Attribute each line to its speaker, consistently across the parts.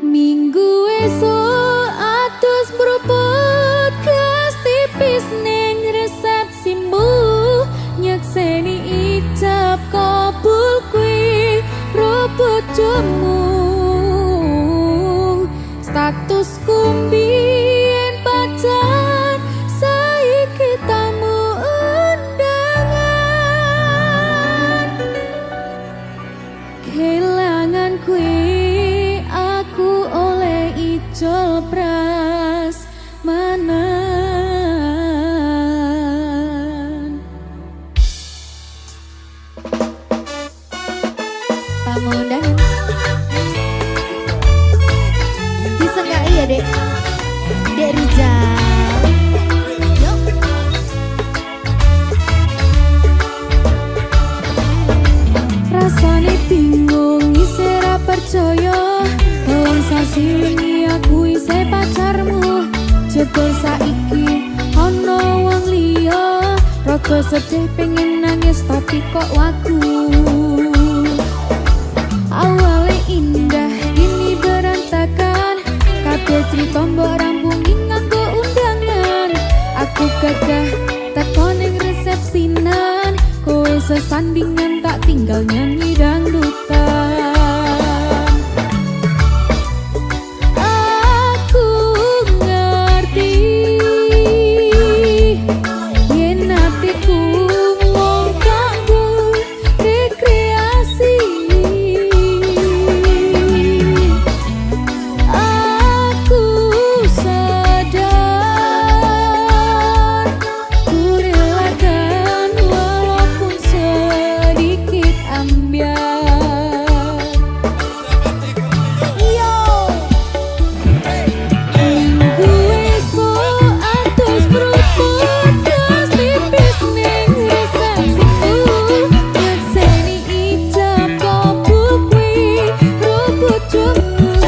Speaker 1: Minggu esuk atus mruput gas tipis ning resepsimu nyekseni ijab kabul kuwi ruput jemu statusku mbien pacar saiki tamu undangan kelangan kuwi aku oleh ijol pras manan tamu undangan disenggak iya dek Rizal yuk rasane bingung isih ra percaya telung sasi wingi aku isih pacarmu jebul saiki ana wong liya rada sedih pengen nangis tapi kok wagu awale indah ini berantakan kabeh crita mbok rampungi nganggo undangan aku gagah teko ning resepsinan kowe sesandingan tak tinggal nyanyi dangdutan aku ngerti yen atiku mung kanggo rekreasi aku sadar ku relakan walaupun sedikit ambiar yo minggu esuk atus beruput gas tipis ning resepsimu nyekseni ijab kabul kuwi ruput jemu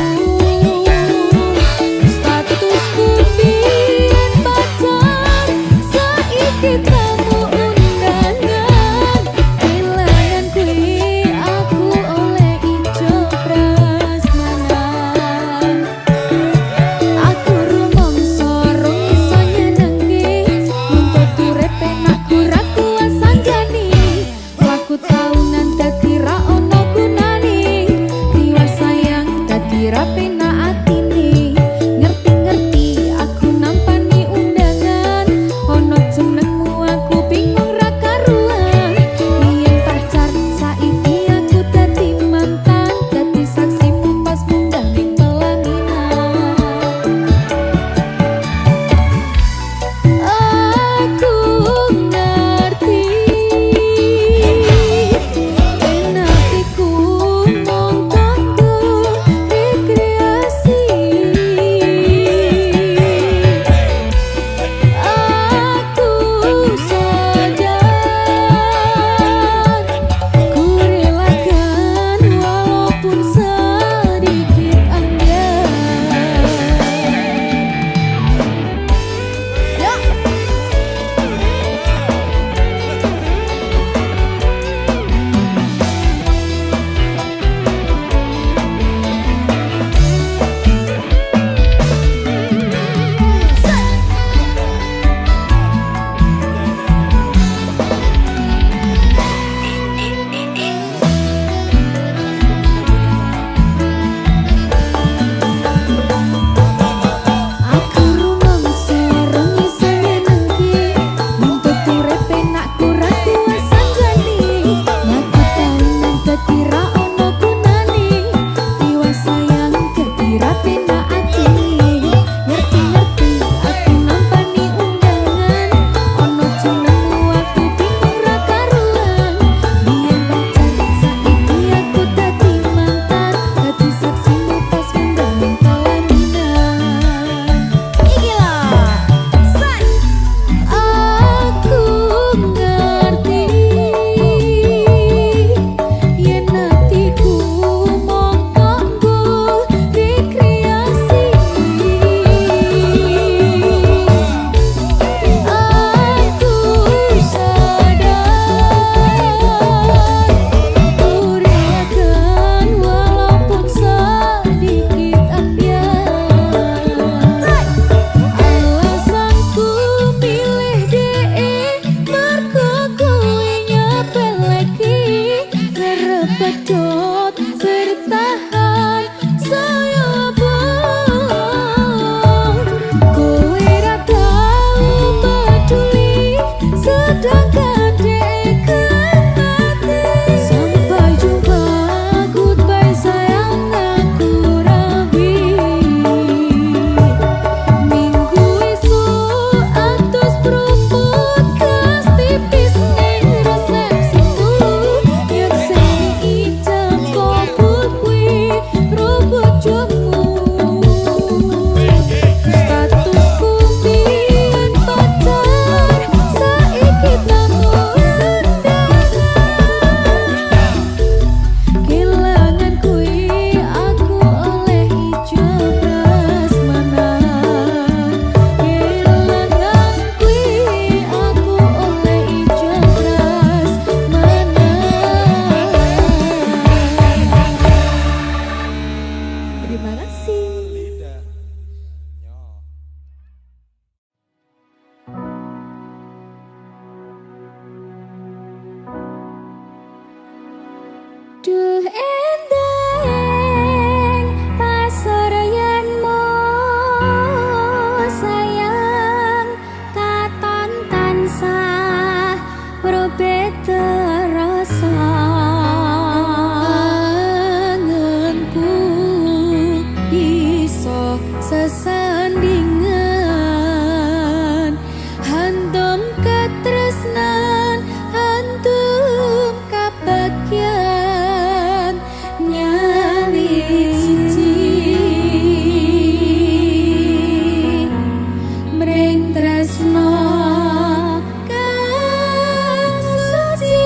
Speaker 1: statusku mbien pacar saiki tamu undangan kelangan kuwi aku oleh ijol prasmanan aku rumangsa rong iso nyenengke nuntut urip penak ora kuasa jani laku taunan dadi ra ono gunane riwa sayang dadi ra penak atine ngerti-ngerti aku nampani undangan ono jenengmu aku bingung ra karuan biyen pacar saiki aku dadi mantan dadi saksimu pas munggah ning pelaminan aku ngerti yen atiku mung kanggo rekreasi Terima kasih. Duh endang pasoryanmu sayang katon tansah robet terasa angenku iso sesandingan hantum ketresnan hantum kabagyan nyawiji mring tresno kang suci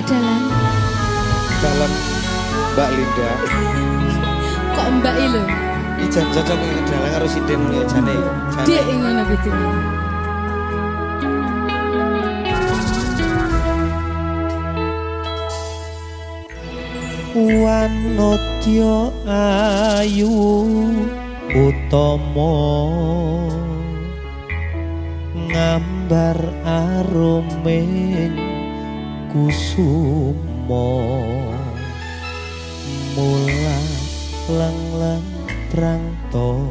Speaker 1: Pak Dalang.
Speaker 2: Dalam Mbak Linda.
Speaker 1: Kok Mbak lho?
Speaker 2: Iki jan cocok ngene Dalang karo Sinden ya jane.
Speaker 1: Dek ngono bedine.
Speaker 3: Wanodya ayu utama ngambar arumen kusuma mula lang-lang prangto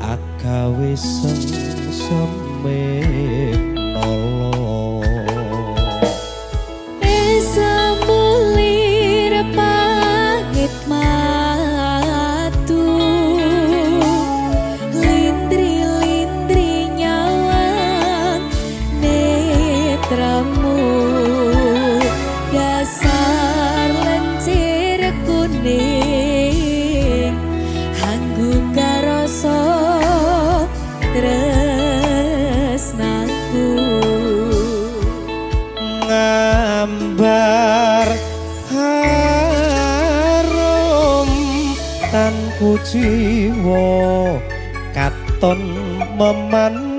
Speaker 3: agawe semen nolo
Speaker 1: Esa mulir pahit matu lindri-lindri nyawang netramu dasar lencir kuning hanggu karoso tresnaku
Speaker 3: ngambar harum tanku jiwa katon memanise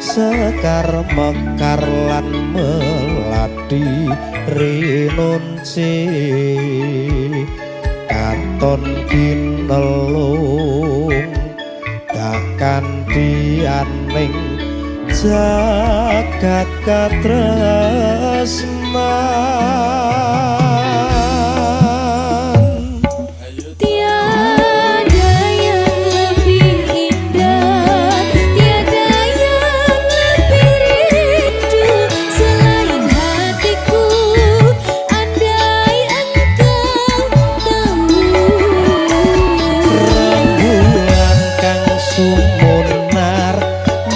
Speaker 3: sekar mekar lan melati rinunci katon kinelung takkan dianing jagat katresnan
Speaker 1: tiada yang lebih indah tiada yang lebih rindu selain hatiku andai engkau tahu
Speaker 3: rembulan kang sumunar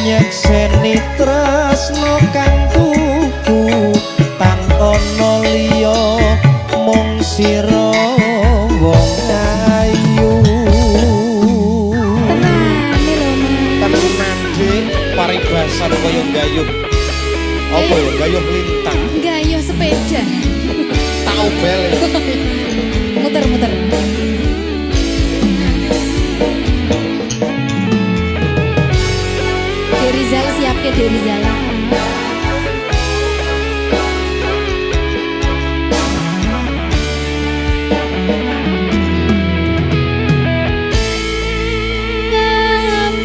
Speaker 3: nyekseni tresno kang tuku tanpa liya mung sira wong ayu
Speaker 2: Tenan Dik, paribasan kaya gayuh. Apa ya gayuh lintang.
Speaker 1: gayuh sepeda
Speaker 2: Tau bel.
Speaker 1: muter-muter Derizal siap ke Derizal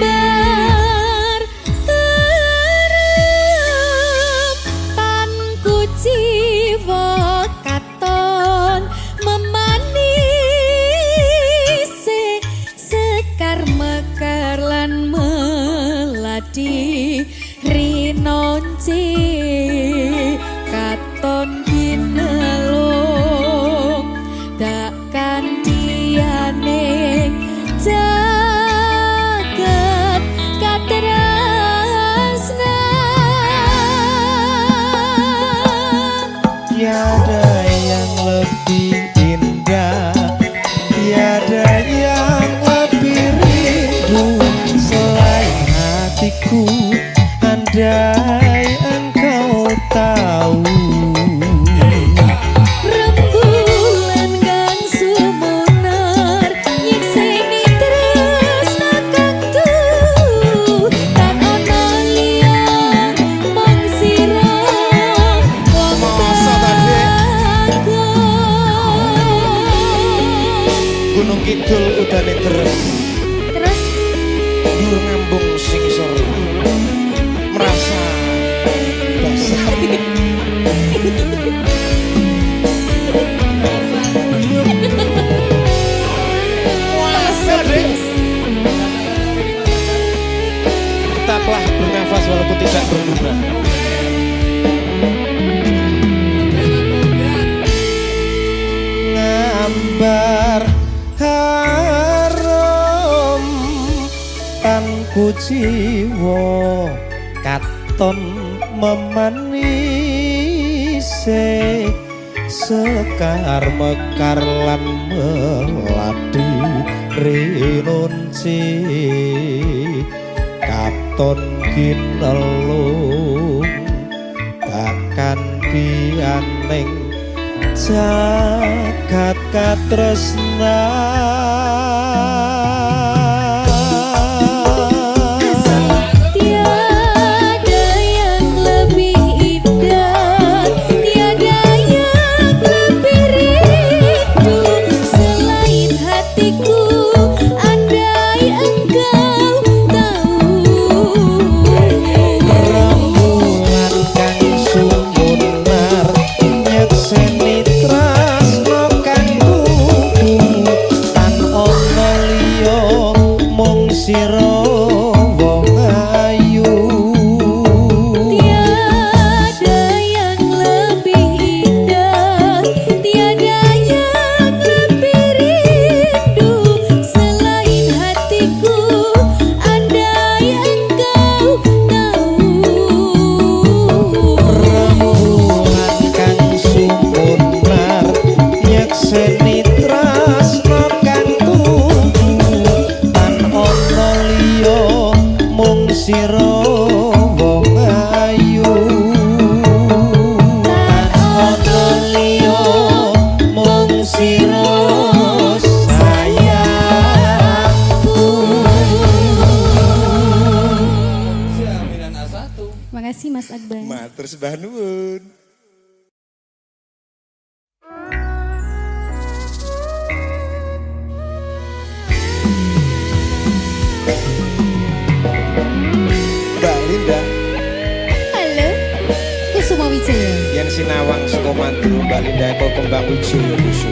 Speaker 1: gambar terempanku jiwa katon memanisi sekar mekar lan melati rinonci katon ginelung takkan dianing jagat katresnan
Speaker 3: tiada yang lebih indah tiada yang lebih rindu selain hatiku andai engkau tahu
Speaker 1: rembulan kang sumunar nyekseni tresna kang tuku tan ana liya mung sira wong
Speaker 2: Masa ta, Dik?
Speaker 1: bagus
Speaker 2: Gunung Kidul udane terus.
Speaker 1: terus
Speaker 2: Dur ngambung sing isor. Merasa basah. Tetaplah bernafas walaupun tidak berguna.
Speaker 3: ngambar harum tanku jiwa katon memanise sekar mekar lan melati rinunci katon kinelung bianing jagat katresnan
Speaker 1: Tiada yang lebih indah, tiada yang lebih rindu selain hatiku. Andai engkau tahu,
Speaker 3: rembulan kang sumunar nyekseni tresno kang kuku tan ana liya mung sira wong ayu.
Speaker 1: tiada yang lebih indah, tiada yang lebih rindu selain hatiku. Andai engkau tahu,
Speaker 3: Rembulan kang sumunar nyekseni tresno kang kuku tan ana liya mung sira wong ayu. Tan ana liya mung sira sayangku.
Speaker 2: Jaminan A1.
Speaker 1: Makasih Mas Akbar.
Speaker 2: Matur sembah nuwun. Mbak Linda,
Speaker 1: Halo, Kusuma Wijaya.
Speaker 2: yen sinawang saka Mandura Mbak Linda eko kembang wijaya kusu.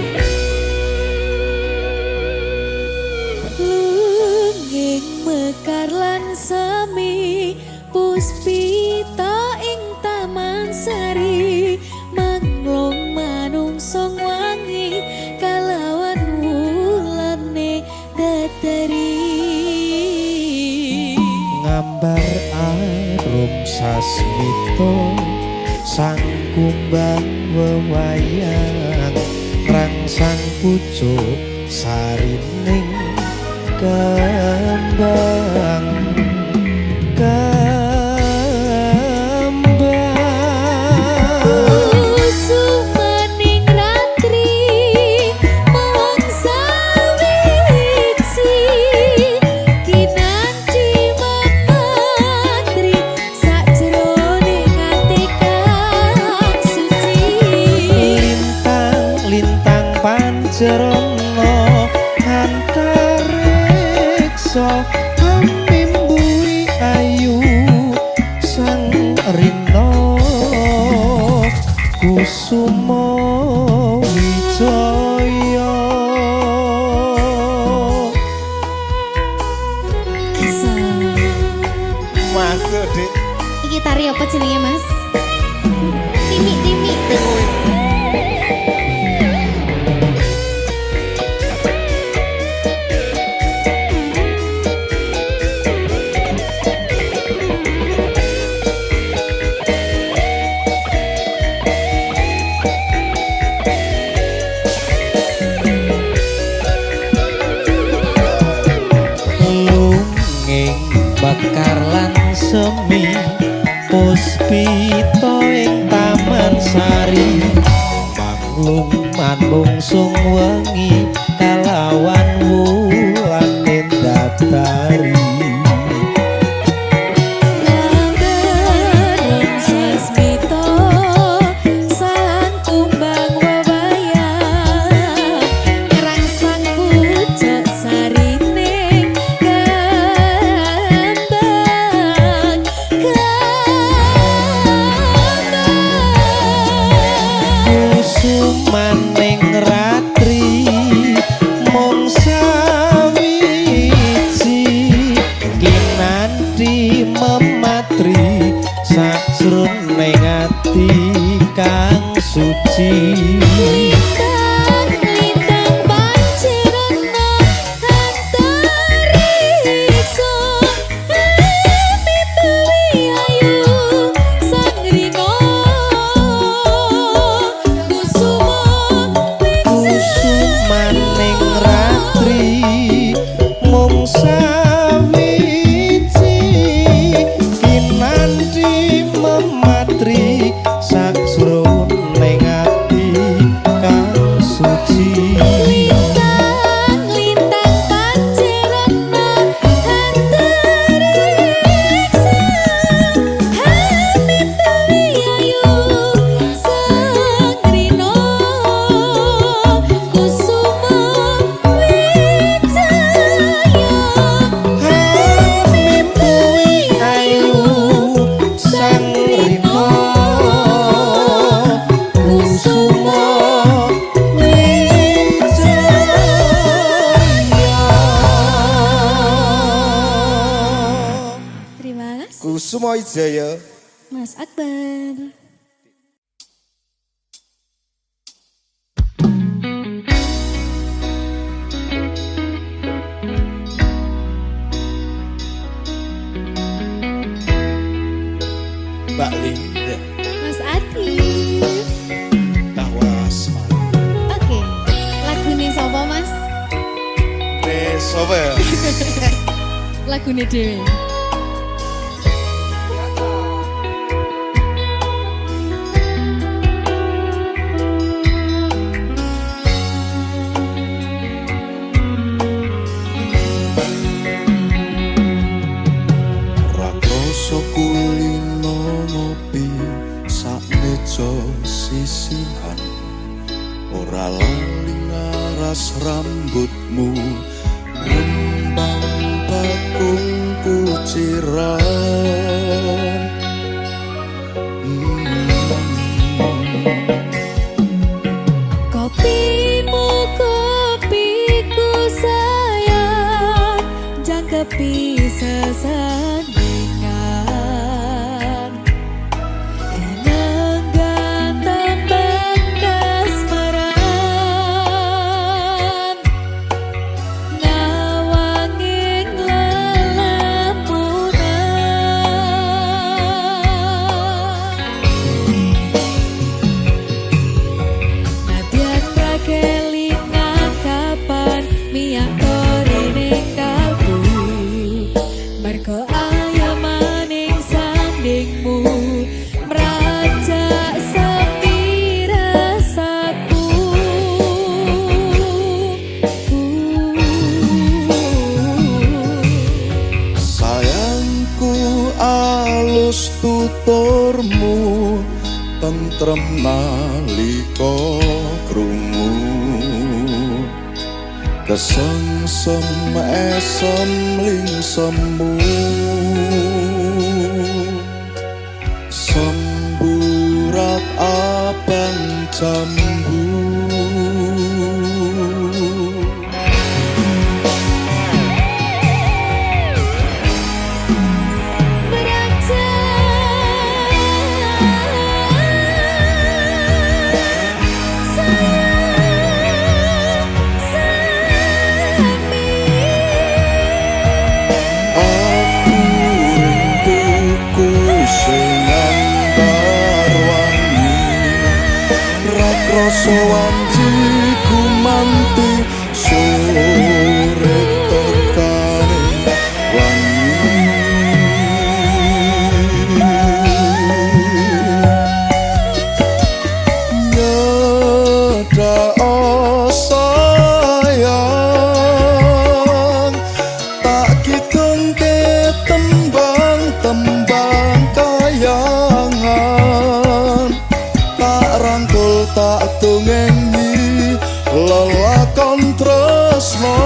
Speaker 1: Lungging mekar lan semi puspita ing taman sari manglong manungsong wangi kalawan wulane datari
Speaker 3: Ngambar arum sasmito sang kumbang wewayang rangsang pucuk sarining kembang
Speaker 1: Kusumaning ratri mangsa wiji kinanti mematri sakjroning ati kang suci
Speaker 3: lintang-lintang pancerana antariksa mimimburi ayu sang rina kusuma wijaya.
Speaker 2: Masuk, Dik.
Speaker 1: Iki tari apa jenenge Mas? Timi.
Speaker 3: Lunging bakar lan semi puspita ing taman sari manglung manungsung wengi kalawan wulane datari.
Speaker 1: Gambaran sasmita sang kumbang wewayang rangsang pucuk sarining kembang
Speaker 3: Kusumaning ratri mung sawiji kinanti mematri sajroning ati kang suci.
Speaker 1: Lintang pancerana antariksa mimpi ayu sang rina
Speaker 3: Kusumaning ratri mung sawiji kinanti mematri sajroning
Speaker 2: Wijaya.
Speaker 1: Mas Akbar.
Speaker 2: Mbak Linda.
Speaker 1: Mas Adi.
Speaker 2: Tawas.
Speaker 1: Oke, lagune sapa Mas?
Speaker 2: Sopo ya?
Speaker 1: Lagune dhewe.
Speaker 3: Rakrasa kulino ngopi sak meja sisihan, ora lali ngaras rambutmu ngembang bakung kuciran.
Speaker 1: Kopimu kopiku sayang, jangkepi sesandingan. Enenggan tembang kasmaran, ngawanging lelamunan. Nadyan prakelingan kapan miyatori ning kalbu, merko ayamaning sandingmu merajak sepi rasaku.
Speaker 3: Sayangku alus tuturmu, tentrem nalika krungu, kesengsem esem lingsemu, semburat abang jambu. Rasa wanci kumanti sore tekane wangi. Nyedak sayang, tak kidungke tembang-tembang kayangan, tak rangkul tak tungengi lelakon tresno,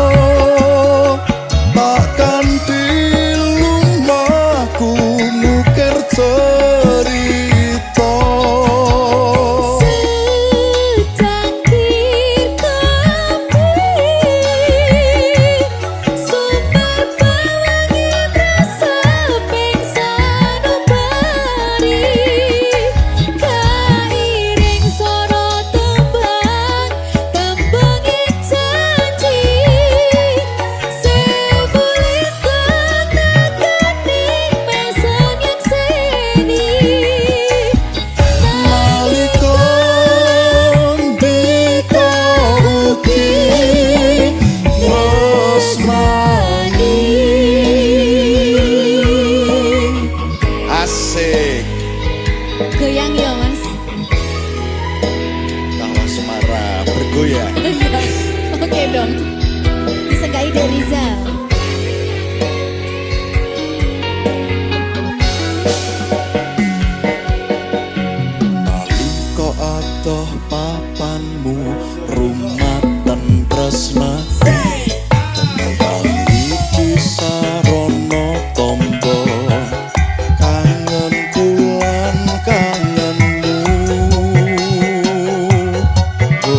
Speaker 3: tak kanthi lumahku ngukir cerita.
Speaker 1: Secangkir kopi, sumber pewangi rasa pingsan ubari, kairing soro tembang tembangi janji, sebulit konakaning mesem nyekseni.
Speaker 3: Nalika ndika ugi tresnani.
Speaker 2: Asik.
Speaker 1: Goyang ya Mas.
Speaker 2: Tawas marah bergoyang.
Speaker 1: Oke dong. Disegai dari Rizal.
Speaker 3: Nalika adoh papanmu rumatan tresnati, tembang iki sarana tamba kangen kulan kangenmu. Oh.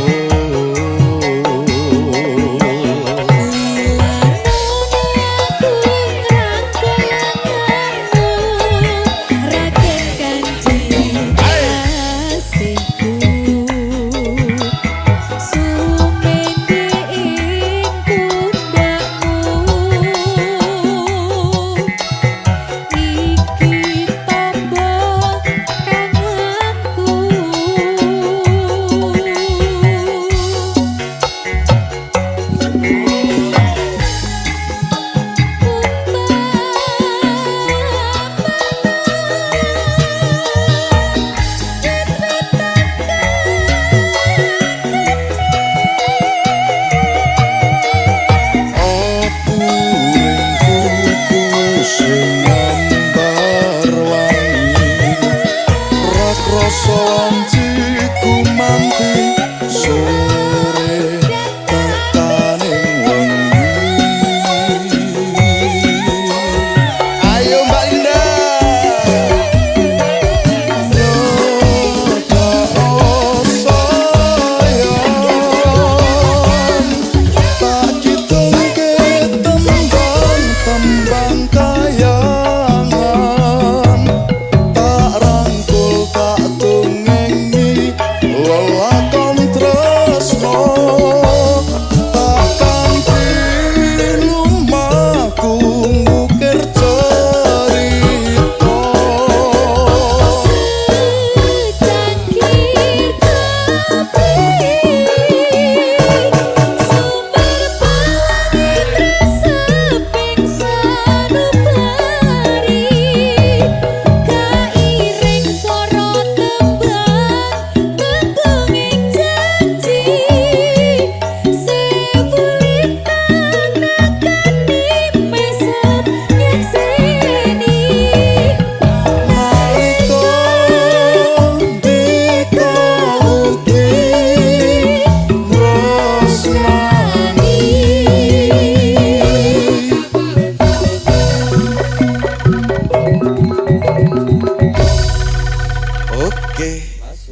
Speaker 3: sonjiku manti sore tekaning wengi. Ayo Mbak Linda.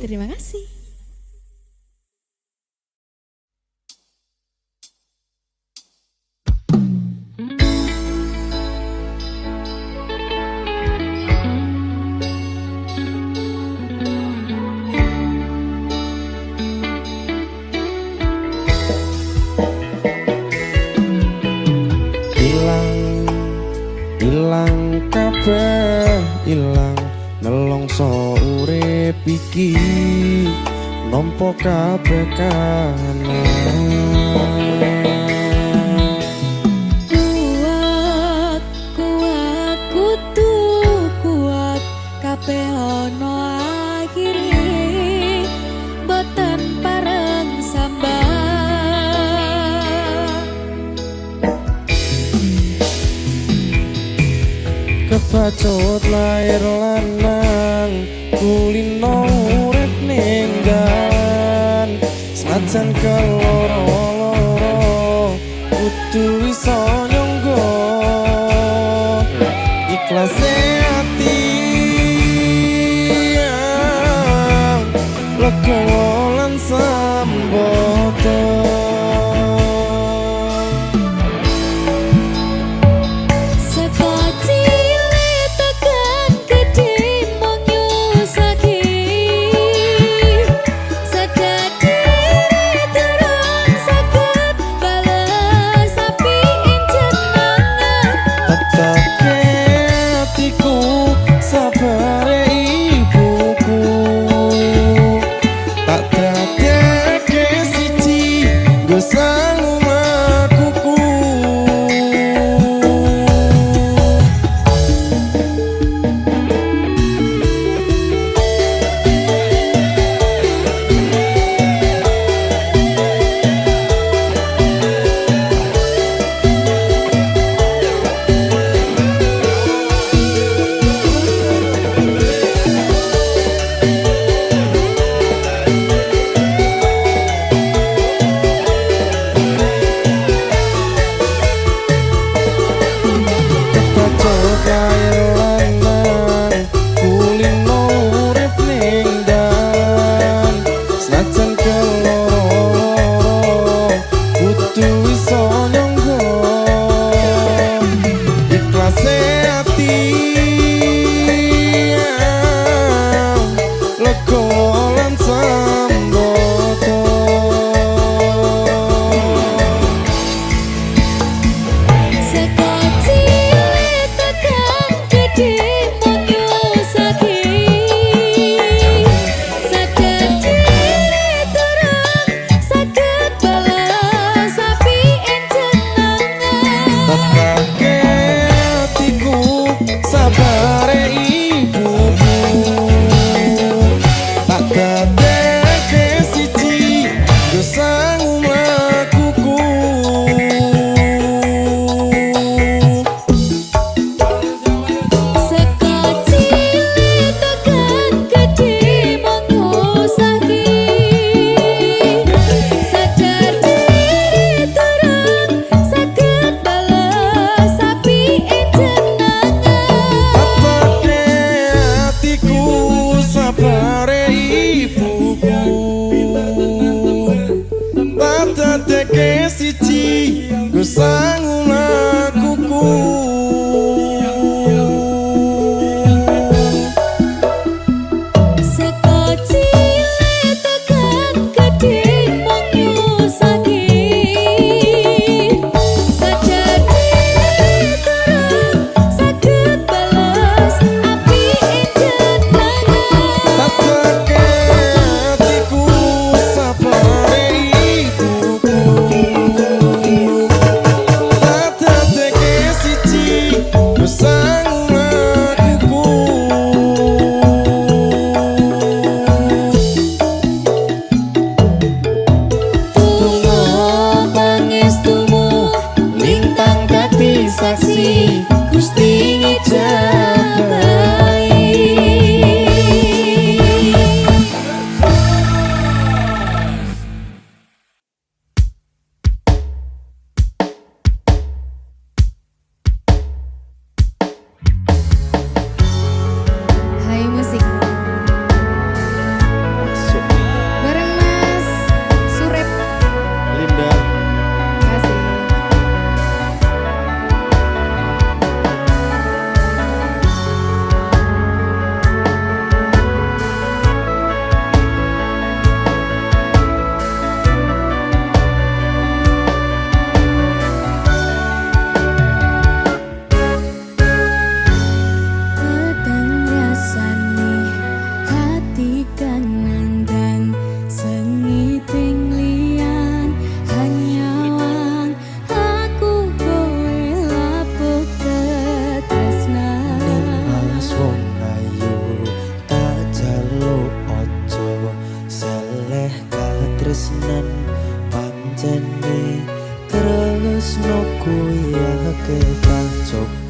Speaker 1: Terima kasih.
Speaker 4: Ilang kabeh ilang nelongso urip iki nampa kabeh kahanan.
Speaker 1: Kuat, kuat, kudu kuat, kabeh ono akhire, boten pareng sambat.
Speaker 4: Kebacut lair lanang kulino urip ning dalan sajan keloro-loro kudu iso nyangga ikhlas ati legowo lan sambodo.
Speaker 1: Sedati terang
Speaker 4: rasake tak coba.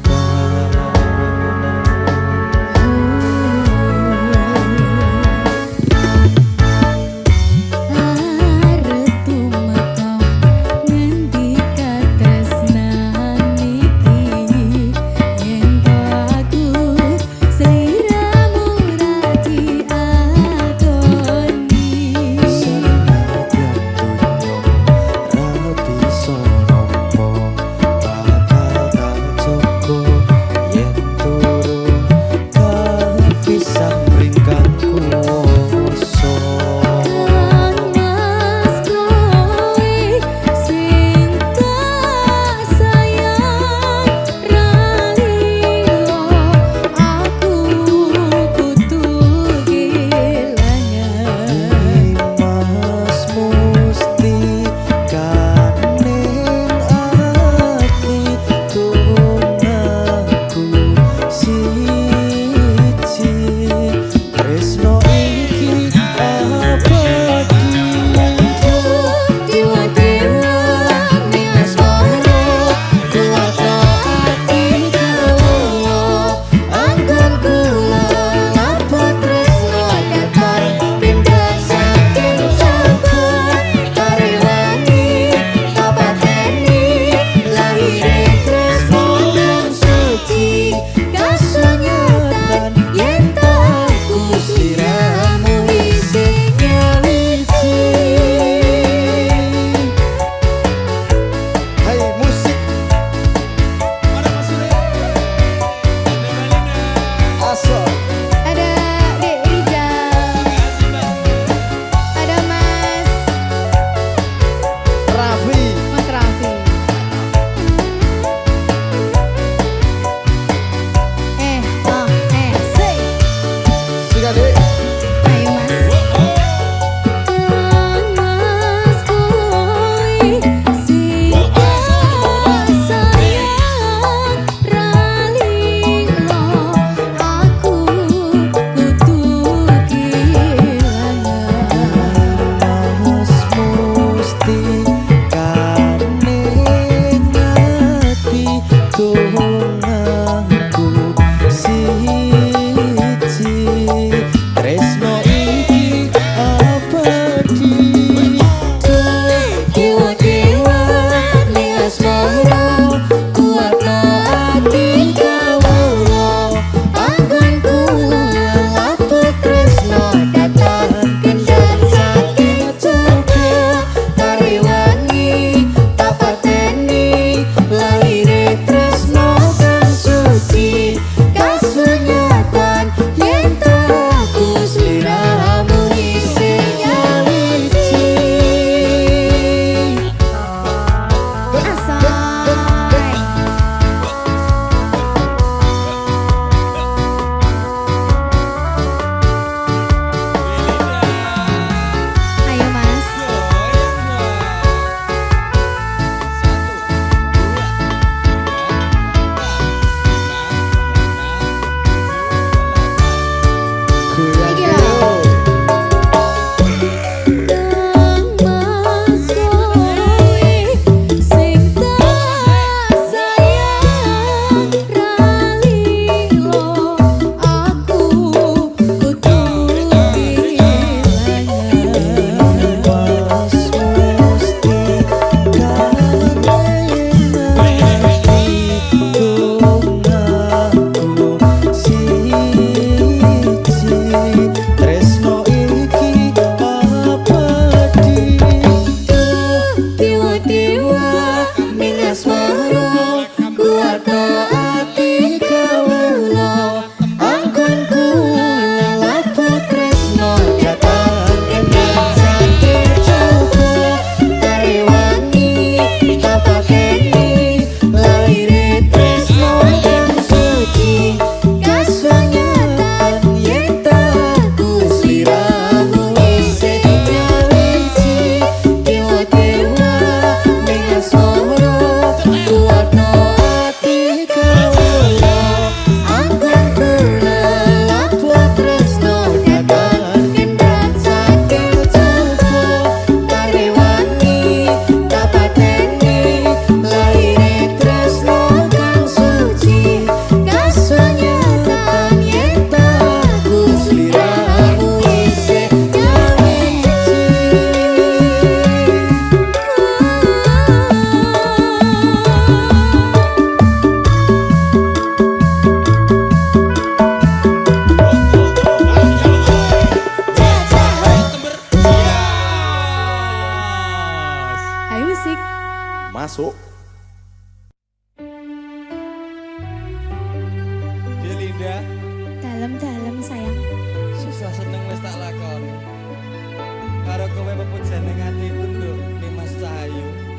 Speaker 3: masuk.
Speaker 2: Delinda,
Speaker 1: Dalam-dalam sayang.
Speaker 2: susah seneng wis tak lakoni. Karo kowe pepujane ning atiku lho, Nimas Cahayu.